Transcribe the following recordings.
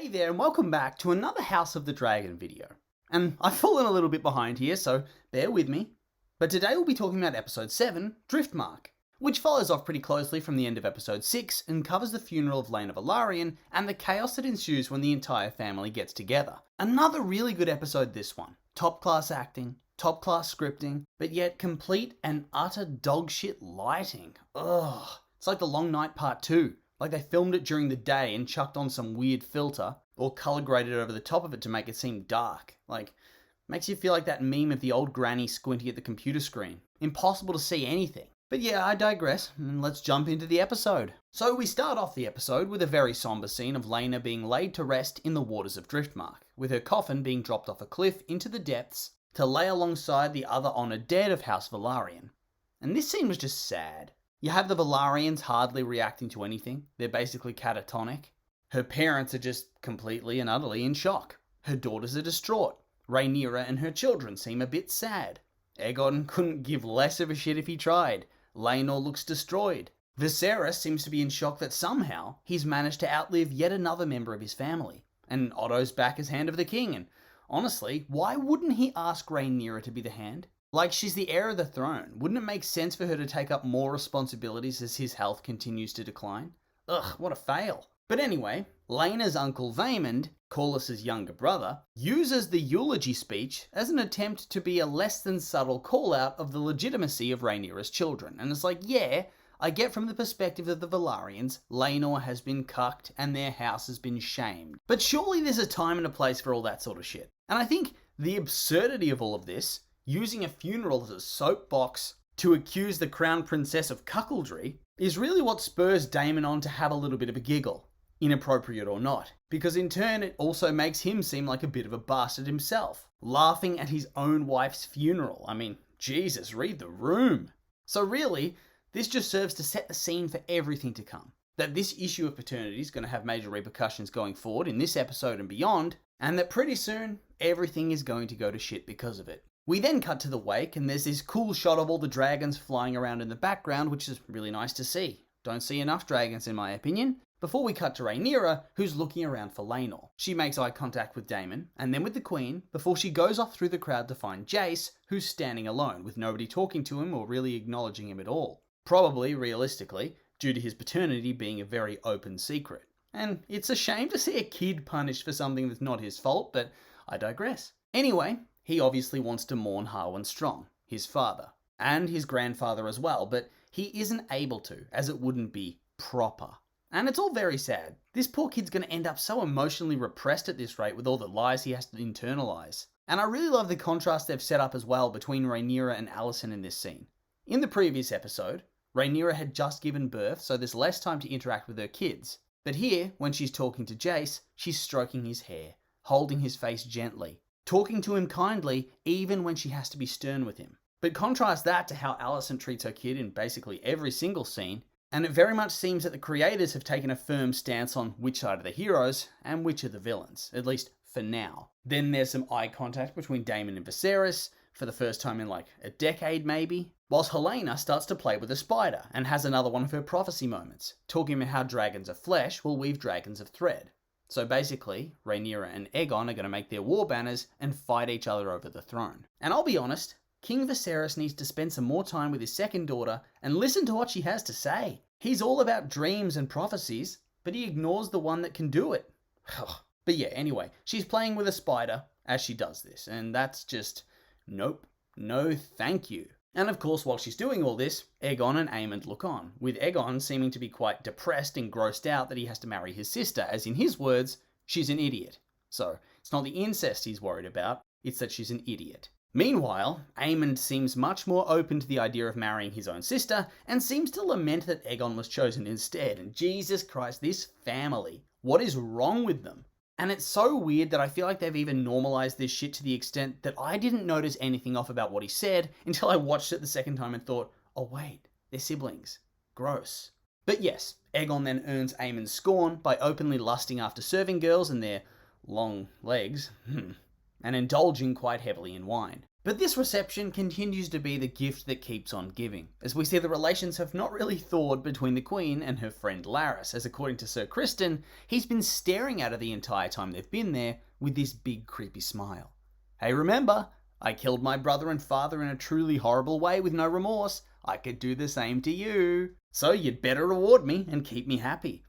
Hey there and welcome back to another House of the Dragon video. And I've fallen a little bit behind here, so bear with me. But today we'll be talking about episode 7, Driftmark, which follows off pretty closely from the end of episode 6 and covers the funeral of Laena Velaryon and the chaos that ensues when the entire family gets together. Another really good episode, this one. Top class acting, top class scripting, but yet complete and utter dogshit lighting. Ugh. It's like The Long Night Part 2. Like they filmed it during the day and chucked on some weird filter or color graded over the top of it to make it seem dark. Like, makes you feel like that meme of the old granny squinting at the computer screen. Impossible to see anything. But yeah, I digress, and let's jump into the episode. So we start off the episode with a very somber scene of Laena being laid to rest in the waters of Driftmark, with her coffin being dropped off a cliff into the depths to lay alongside the other honoured dead of House Velaryon. And this scene was just sad. You have the Velaryons hardly reacting to anything. They're basically catatonic. Her parents are just completely and utterly in shock. Her daughters are distraught. Rhaenyra and her children seem a bit sad. Aegon couldn't give less of a shit if he tried. Laenor looks destroyed. Viserys seems to be in shock that somehow he's managed to outlive yet another member of his family. And Otto's back as Hand of the King, and honestly, why wouldn't he ask Rhaenyra to be the Hand? Like, she's the heir of the throne. Wouldn't it make sense for her to take up more responsibilities as his health continues to decline? Ugh, what a fail. But anyway, Laena's uncle Aemond, Corlys's younger brother, uses the eulogy speech as an attempt to be a less than subtle call-out of the legitimacy of Rhaenyra's children. And it's like, yeah, I get from the perspective of the Velaryons, Laenor has been cucked and their house has been shamed. But surely there's a time and a place for all that sort of shit. And I think the absurdity of all of this, using a funeral as a soapbox to accuse the crown princess of cuckoldry, is really what spurs Daemon on to have a little bit of a giggle, inappropriate or not, because in turn it also makes him seem like a bit of a bastard himself, laughing at his own wife's funeral. I mean, Jesus, read the room. So really, this just serves to set the scene for everything to come, that this issue of paternity is going to have major repercussions going forward in this episode and beyond, and that pretty soon everything is going to go to shit because of it. We then cut to the wake, and there's this cool shot of all the dragons flying around in the background, which is really nice to see. Don't see enough dragons in my opinion. Before we cut to Rhaenyra, who's looking around for Laenor. She makes eye contact with Daemon, and then with the Queen, before she goes off through the crowd to find Jace, who's standing alone, with nobody talking to him or really acknowledging him at all. Probably, realistically, due to his paternity being a very open secret. And it's a shame to see a kid punished for something that's not his fault, but I digress. Anyway, he obviously wants to mourn Harwin Strong, his father, and his grandfather as well, but he isn't able to, as it wouldn't be proper. And it's all very sad. This poor kid's going to end up so emotionally repressed at this rate with all the lies he has to internalize. And I really love the contrast they've set up as well between Rhaenyra and Alicent in this scene. In the previous episode, Rhaenyra had just given birth, so there's less time to interact with her kids. But here, when she's talking to Jace, she's stroking his hair, holding his face gently, talking to him kindly even when she has to be stern with him. But contrast that to how Alicent treats her kid in basically every single scene, and it very much seems that the creators have taken a firm stance on which side are the heroes and which are the villains, at least for now. Then there's some eye contact between Daemon and Viserys, for the first time in like a decade maybe, whilst Helena starts to play with a spider and has another one of her prophecy moments, talking about how dragons of flesh will weave dragons of thread. So basically, Rhaenyra and Aegon are going to make their war banners and fight each other over the throne. And I'll be honest, King Viserys needs to spend some more time with his second daughter and listen to what she has to say. He's all about dreams and prophecies, but he ignores the one that can do it. But yeah, anyway, she's playing with a spider as she does this, and that's just, nope, no thank you. And of course, while she's doing all this, Aegon and Aemond look on, with Aegon seeming to be quite depressed and grossed out that he has to marry his sister, as in his words, she's an idiot. So, it's not the incest he's worried about, it's that she's an idiot. Meanwhile, Aemond seems much more open to the idea of marrying his own sister, and seems to lament that Aegon was chosen instead, and Jesus Christ, this family, what is wrong with them? And it's so weird that I feel like they've even normalized this shit to the extent that I didn't notice anything off about what he said until I watched it the second time and thought, oh wait, they're siblings. Gross. But yes, Aegon then earns Aemond's scorn by openly lusting after serving girls and their long legs, and indulging quite heavily in wine. But this reception continues to be the gift that keeps on giving, as we see the relations have not really thawed between the Queen and her friend Laris, as according to Sir Criston, he's been staring at her the entire time they've been there with this big creepy smile. Hey, remember, I killed my brother and father in a truly horrible way with no remorse. I could do the same to you. So you'd better reward me and keep me happy.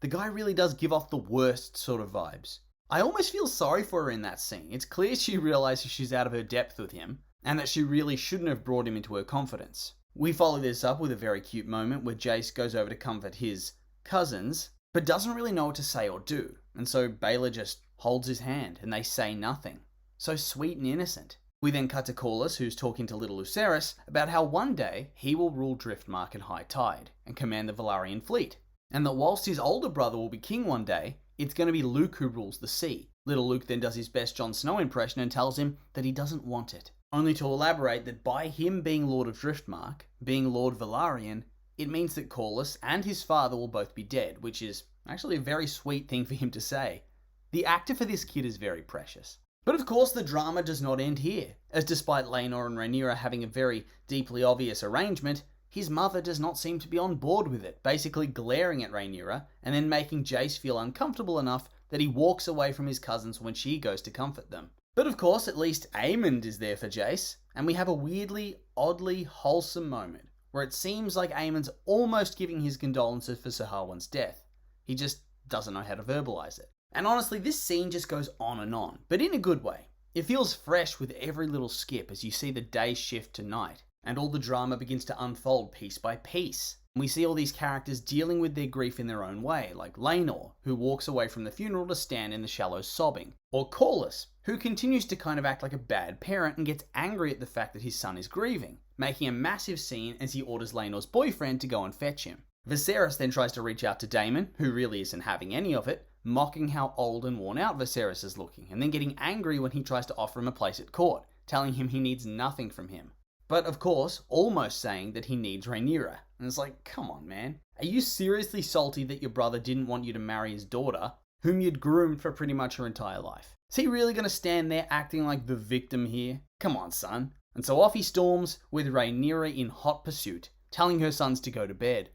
The guy really does give off the worst sort of vibes. I almost feel sorry for her in that scene. It's clear she realizes she's out of her depth with him, and that she really shouldn't have brought him into her confidence. We follow this up with a very cute moment where Jace goes over to comfort his cousins, but doesn't really know what to say or do, and so Baela just holds his hand, and they say nothing. So sweet and innocent. We then cut to Corlys, who's talking to little Lucerys about how one day he will rule Driftmark at high tide, and command the Velaryon fleet, and that whilst his older brother will be king one day, it's going to be Luke who rules the sea. Little Luke then does his best Jon Snow impression and tells him that he doesn't want it, only to elaborate that by him being Lord of Driftmark, being Lord Velaryon, it means that Corlys and his father will both be dead, which is actually a very sweet thing for him to say. The actor for this kid is very precious. But of course the drama does not end here, as despite Laenor and Rhaenyra having a very deeply obvious arrangement, his mother does not seem to be on board with it, basically glaring at Rhaenyra and then making Jace feel uncomfortable enough that he walks away from his cousins when she goes to comfort them. But of course, at least Aemond is there for Jace, and we have a weirdly, oddly wholesome moment where it seems like Aemond's almost giving his condolences for Sir Harwin's death. He just doesn't know how to verbalize it. And honestly, this scene just goes on, but in a good way. It feels fresh with every little skip as you see the day shift to night, and all the drama begins to unfold piece by piece. We see all these characters dealing with their grief in their own way, like Laenor, who walks away from the funeral to stand in the shallows sobbing, or Corlys, who continues to kind of act like a bad parent and gets angry at the fact that his son is grieving, making a massive scene as he orders Laenor's boyfriend to go and fetch him. Viserys then tries to reach out to Daemon, who really isn't having any of it, mocking how old and worn out Viserys is looking, and then getting angry when he tries to offer him a place at court, telling him he needs nothing from him. But of course, almost saying that he needs Rhaenyra. And it's like, come on, man. Are you seriously salty that your brother didn't want you to marry his daughter, whom you'd groomed for pretty much her entire life? Is he really going to stand there acting like the victim here? Come on, son. And so off he storms, with Rhaenyra in hot pursuit, telling her sons to go to bed.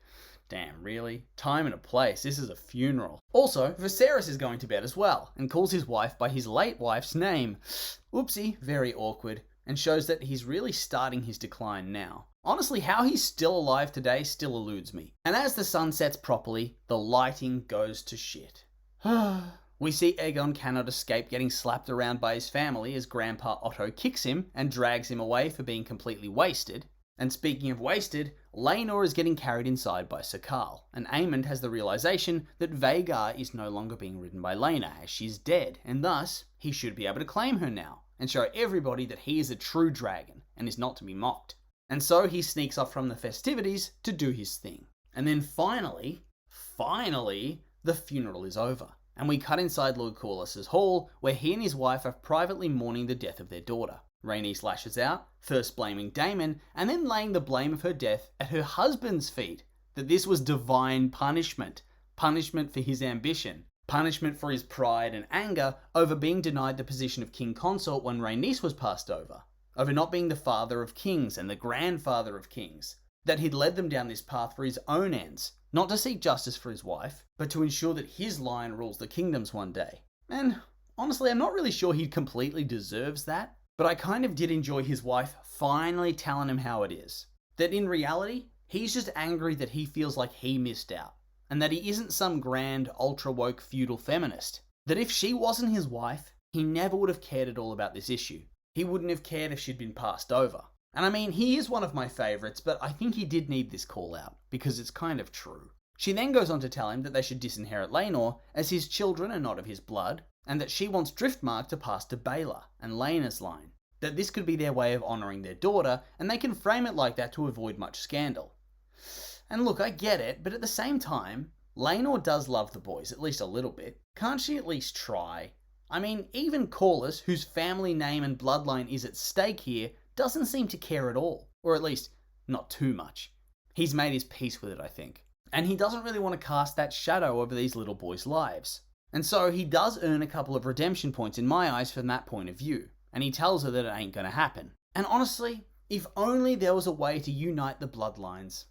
Damn, really? Time and a place. This is a funeral. Also, Viserys is going to bed as well, and calls his wife by his late wife's name. Oopsie, very awkward, and shows that he's really starting his decline now. Honestly, how he's still alive today still eludes me. And as the sun sets properly, the lighting goes to shit. We see Aegon cannot escape getting slapped around by his family as Grandpa Otto kicks him and drags him away for being completely wasted. And speaking of wasted, Laenor is getting carried inside by Sir Carl, and Aemond has the realization that Vhagar is no longer being ridden by Laena as she's dead, and thus, he should be able to claim her now, and show everybody that he is a true dragon, and is not to be mocked. And so he sneaks off from the festivities to do his thing. And then finally, the funeral is over, and we cut inside Lord Corlys' hall, where he and his wife are privately mourning the death of their daughter. Rhaenys lashes out, first blaming Daemon, and then laying the blame of her death at her husband's feet, that this was divine punishment, punishment for his ambition, punishment for his pride and anger over being denied the position of king consort when Rhaenys was passed over not being the father of kings and the grandfather of kings, that he'd led them down this path for his own ends, not to seek justice for his wife, but to ensure that his line rules the kingdoms one day. And honestly, I'm not really sure he completely deserves that, but I kind of did enjoy his wife finally telling him how it is. That in reality, he's just angry that he feels like he missed out, and that he isn't some grand, ultra-woke feudal feminist. That if she wasn't his wife, he never would have cared at all about this issue. He wouldn't have cared if she'd been passed over. And I mean, he is one of my favourites, but I think he did need this call out, because it's kind of true. She then goes on to tell him that they should disinherit Laenor, as his children are not of his blood, and that she wants Driftmark to pass to Baela and Laena's line. That this could be their way of honouring their daughter, and they can frame it like that to avoid much scandal. And look, I get it, but at the same time, Laenor does love the boys, at least a little bit. Can't she at least try? I mean, even Corlys, whose family name and bloodline is at stake here, doesn't seem to care at all. Or at least, not too much. He's made his peace with it, I think. And he doesn't really want to cast that shadow over these little boys' lives. And so he does earn a couple of redemption points in my eyes from that point of view. and he tells her that it ain't gonna happen. And honestly, if only there was a way to unite the bloodlines.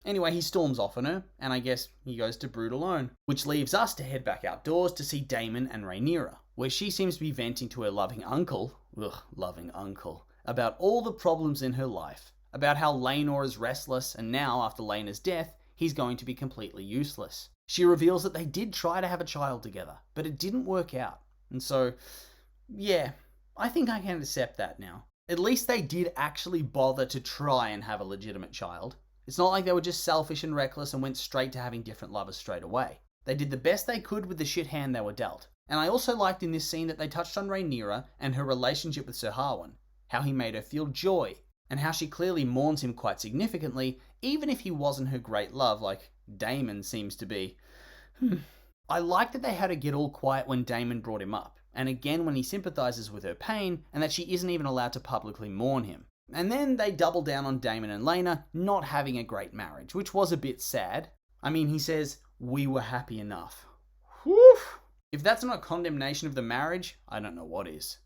Anyway, he storms off on her, and I guess he goes to brood alone, which leaves us to head back outdoors to see Daemon and Rhaenyra, where she seems to be venting to her loving uncle, about all the problems in her life, about how Laenor is restless, and now, after Laena's death, he's going to be completely useless. She reveals that they did try to have a child together, but it didn't work out. And so, yeah, I think I can accept that now. At least they did actually bother to try and have a legitimate child. It's not like they were just selfish and reckless and went straight to having different lovers straight away. They did the best they could with the shit hand they were dealt. And I also liked in this scene that they touched on Rhaenyra and her relationship with Sir Harwin, how he made her feel joy, and how she clearly mourns him quite significantly, even if he wasn't her great love like Daemon seems to be. I like that they had to get all quiet when Daemon brought him up, and again when he sympathizes with her pain, and that she isn't even allowed to publicly mourn him. And then they double down on Daemon and Laena not having a great marriage, which was a bit sad. I mean, he says, "We were happy enough." Whew. If that's not condemnation of the marriage, I don't know what is.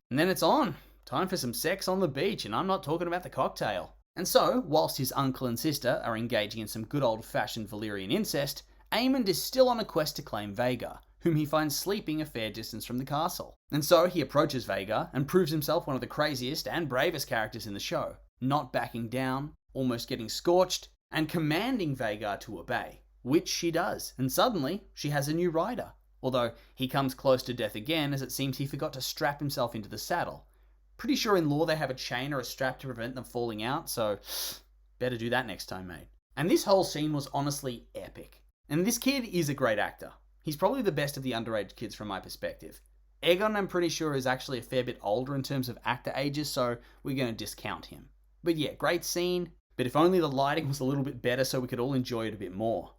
And then it's on. Time for some sex on the beach, and I'm not talking about the cocktail. And so, whilst his uncle and sister are engaging in some good old-fashioned Valyrian incest, Aemond is still on a quest to claim Vhagar, whom he finds sleeping a fair distance from the castle. And so he approaches Vhagar and proves himself one of the craziest and bravest characters in the show, not backing down, almost getting scorched, and commanding Vhagar to obey, which she does, and suddenly she has a new rider. Although he comes close to death again, as it seems he forgot to strap himself into the saddle. Pretty sure in lore they have a chain or a strap to prevent them falling out, so better do that next time, mate. And this whole scene was honestly epic. And this kid is a great actor. He's probably the best of the underage kids from my perspective. Aegon, I'm pretty sure, is actually a fair bit older in terms of actor ages, so we're going to discount him. But yeah, great scene, but if only the lighting was a little bit better so we could all enjoy it a bit more.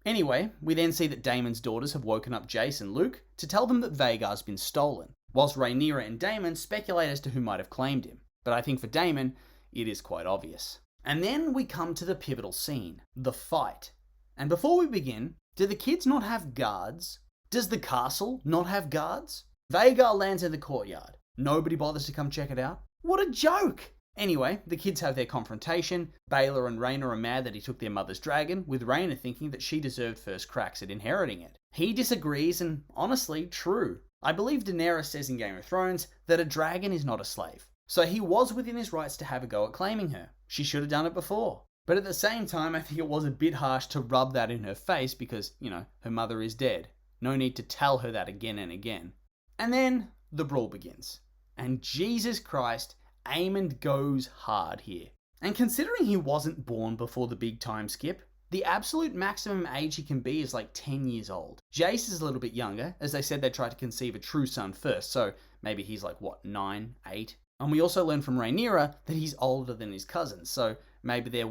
Anyway, we then see that Daemon's daughters have woken up Jace and Luke to tell them that Vhagar's been stolen, whilst Rhaenyra and Daemon speculate as to who might have claimed him. But I think for Daemon, it is quite obvious. And then we come to the pivotal scene, the fight. And before we begin, do the kids not have guards? Does the castle not have guards? Vhagar lands in the courtyard. Nobody bothers to come check it out? What a joke! Anyway, the kids have their confrontation. Baelor and Rhaena are mad that he took their mother's dragon, with Rhaena thinking that she deserved first cracks at inheriting it. He disagrees, and honestly, true. I believe Daenerys says in Game of Thrones that a dragon is not a slave. So he was within his rights to have a go at claiming her. She should have done it before. But at the same time, I think it was a bit harsh to rub that in her face because, her mother is dead. No need to tell her that again and again. And then the brawl begins. And Jesus Christ, Aemond goes hard here. And considering he wasn't born before the big time skip, the absolute maximum age he can be is like 10 years old. Jace is a little bit younger, as they said they tried to conceive a true son first, so maybe he's like, 9, 8? And we also learn from Rhaenyra that he's older than his cousins, so maybe they're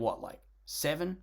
7?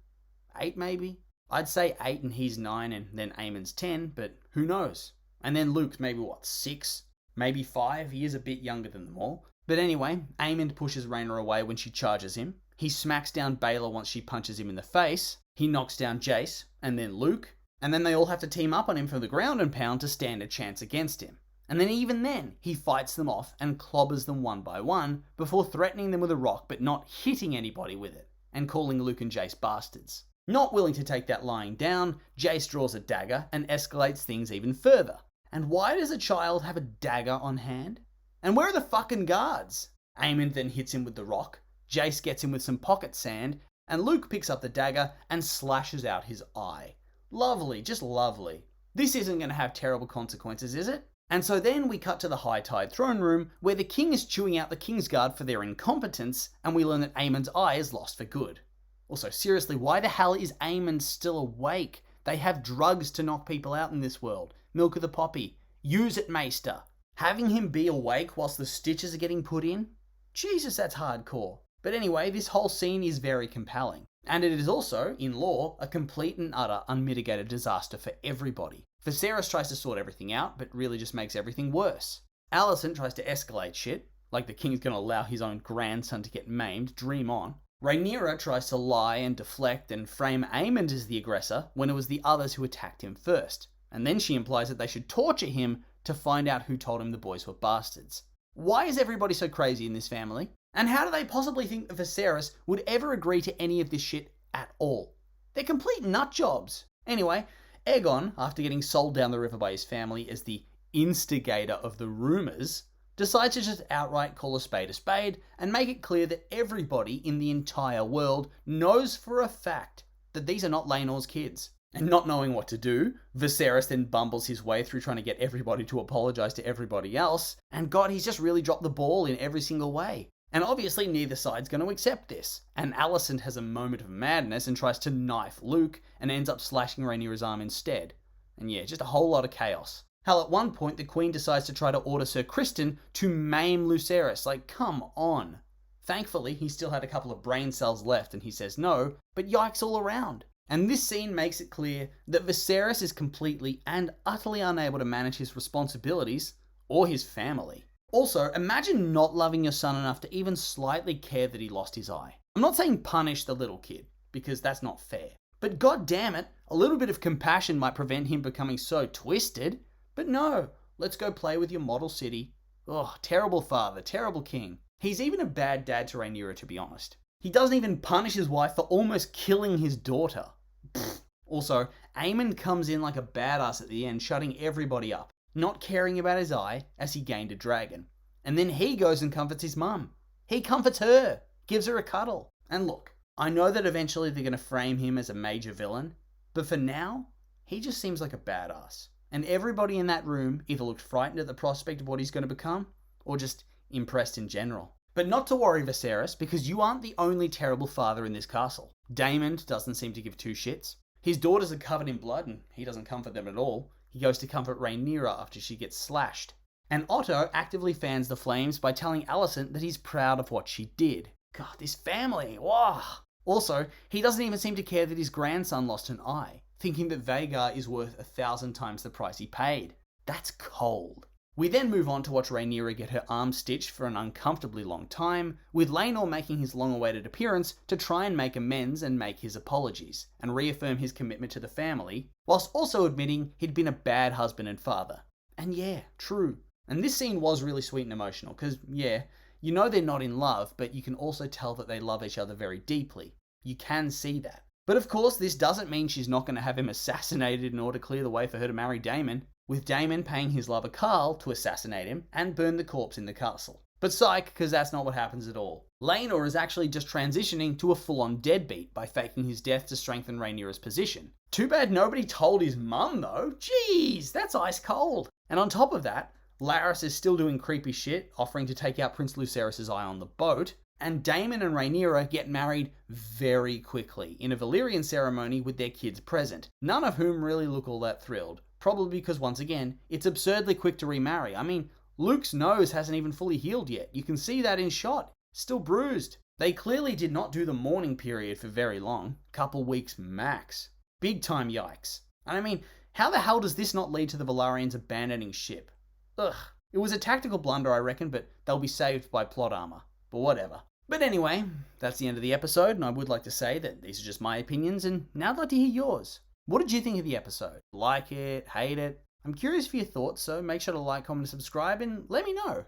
8 maybe? I'd say 8 and he's 9 and then Aemond's 10, but who knows? And then Luke's maybe 6? Maybe 5? He is a bit younger than them all. But anyway, Aemond pushes Rhaena away when she charges him. He smacks down Baelor once she punches him in the face. He knocks down Jace, and then Luke. And then they all have to team up on him from the ground and pound to stand a chance against him. And then even then, he fights them off and clobbers them one by one, before threatening them with a rock but not hitting anybody with it, and calling Luke and Jace bastards. Not willing to take that lying down, Jace draws a dagger and escalates things even further. And why does a child have a dagger on hand? And where are the fucking guards? Aemond then hits him with the rock, Jace gets him with some pocket sand, and Luke picks up the dagger and slashes out his eye. Lovely, just lovely. This isn't going to have terrible consequences, is it? And so then we cut to the High Tide throne room, where the king is chewing out the Kingsguard for their incompetence, and we learn that Aemond's eye is lost for good. Also, seriously, why the hell is Aemond still awake? They have drugs to knock people out in this world. Milk of the poppy. Use it, Maester. Having him be awake whilst the stitches are getting put in? Jesus, that's hardcore. But anyway, this whole scene is very compelling. And it is also, in lore, a complete and utter unmitigated disaster for everybody. Viserys tries to sort everything out, but really just makes everything worse. Alicent tries to escalate shit, like the king's gonna allow his own grandson to get maimed, dream on. Rhaenyra tries to lie and deflect and frame Aemond as the aggressor when it was the others who attacked him first. And then she implies that they should torture him to find out who told him the boys were bastards. Why is everybody so crazy in this family? And how do they possibly think that Viserys would ever agree to any of this shit at all? They're complete nut jobs. Anyway, Aegon, after getting sold down the river by his family as the instigator of the rumours, decides to just outright call a spade and make it clear that everybody in the entire world knows for a fact that these are not Laenor's kids. And not knowing what to do, Viserys then bumbles his way through trying to get everybody to apologise to everybody else, and God, he's just really dropped the ball in every single way. And obviously neither side's going to accept this, and Alicent has a moment of madness and tries to knife Luke and ends up slashing Rhaenyra's arm instead. And yeah, just a whole lot of chaos. Hell, at one point the Queen decides to try to order Sir Criston to maim Lucerys, like come on. Thankfully, he still had a couple of brain cells left and he says no, but yikes all around. And this scene makes it clear that Viserys is completely and utterly unable to manage his responsibilities or his family. Also, imagine not loving your son enough to even slightly care that he lost his eye. I'm not saying punish the little kid, because that's not fair. But god damn it, a little bit of compassion might prevent him becoming so twisted. But no, let's go play with your model city. Oh, terrible father, terrible king. He's even a bad dad to Rhaenyra, to be honest. He doesn't even punish his wife for almost killing his daughter. Pfft. Also, Aemond comes in like a badass at the end, shutting everybody up, not caring about his eye as he gained a dragon. And then he goes and comforts his mum. He comforts her, gives her a cuddle. And look, I know that eventually they're going to frame him as a major villain, but for now, he just seems like a badass. And everybody in that room either looked frightened at the prospect of what he's going to become, or just impressed in general. But not to worry, Viserys, because you aren't the only terrible father in this castle. Daemon doesn't seem to give two shits. His daughters are covered in blood, and he doesn't comfort them at all. He goes to comfort Rhaenyra after she gets slashed. And Otto actively fans the flames by telling Alicent that he's proud of what she did. God, this family, wow. Also, he doesn't even seem to care that his grandson lost an eye, thinking that Vhagar is worth 1,000 times the price he paid. That's cold. We then move on to watch Rhaenyra get her arm stitched for an uncomfortably long time, with Laenor making his long-awaited appearance to try and make amends and make his apologies, and reaffirm his commitment to the family, whilst also admitting he'd been a bad husband and father. And yeah, true. And this scene was really sweet and emotional, because yeah, you know they're not in love, but you can also tell that they love each other very deeply. You can see that. But of course, this doesn't mean she's not going to have him assassinated in order to clear the way for her to marry Daemon, with Daemon paying his lover Carl to assassinate him and burn the corpse in the castle. But psych, because that's not what happens at all. Laenor is actually just transitioning to a full-on deadbeat by faking his death to strengthen Rhaenyra's position. Too bad nobody told his mum though. Jeez, that's ice cold. And on top of that, Larys is still doing creepy shit, offering to take out Prince Lucerys' eye on the boat, and Daemon and Rhaenyra get married very quickly in a Valyrian ceremony with their kids present, none of whom really look all that thrilled. Probably because, once again, it's absurdly quick to remarry. I mean, Luke's nose hasn't even fully healed yet. You can see that in shot. Still bruised. They clearly did not do the mourning period for very long. Couple weeks max. Big time yikes. And I mean, how the hell does this not lead to the Velaryons abandoning ship? Ugh. It was a tactical blunder, I reckon, but they'll be saved by plot armor. But whatever. But anyway, that's the end of the episode, and I would like to say that these are just my opinions, and now I'd like to hear yours. What did you think of the episode? Like it? Hate it? I'm curious for your thoughts, so make sure to like, comment, and subscribe, and let me know.